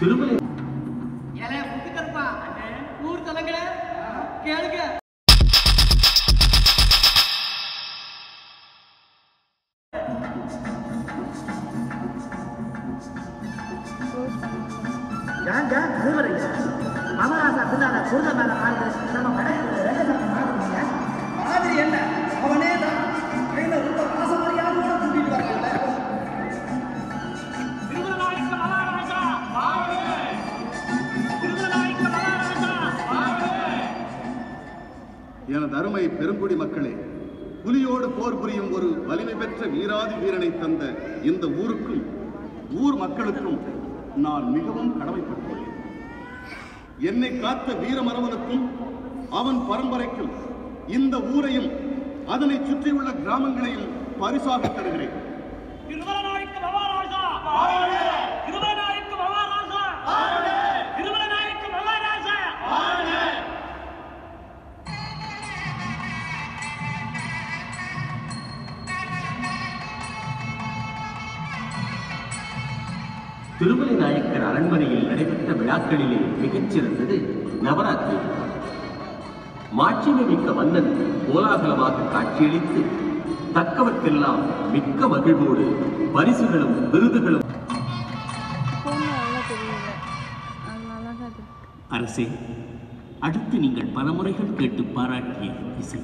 திருமலை ஊர் தலைங்க கேளுங்க. மகாராசா பின்னால குருத மேல நம்ம மாதிரி என்ன அவனே தான் கையில ரொம்ப பாசமரியாதை கூட கூட்டிட்டு வராங்கல்ல. எனது அருமை பெருங்குடி மக்களே, புலியோடு போர் புரியும் ஒரு வலிமை பெற்ற வீராதி வீரனை தந்த இந்த ஊருக்கும் ஊர் மக்களுக்கும் நான் மிகவும் கடமைப்பட்டுள்ளேன். என்னை காத்த வீரமரவனுக்கும் அவன் பரம்பரைக்கும் இந்த ஊரையும் அதனை சுற்றியுள்ள கிராமங்களையும் பரிசாக தருகிறேன். திருமலை நாயக்கர் அரண்மனையில் நடைபெற்ற விழாக்களிலே மிகச்சிறந்தது நவராத்திரி. மாட்சிமை மிக்க மன்னன் கோலாகலமாக காட்சியளித்து தக்கவர்க்கெல்லாம் மிக்க மகிழ்வோடு பரிசுகளும் விருதுகளும். அரசே, அடுத்து நீங்கள் பல முறைகள் கேட்டு பாராட்டிய இசை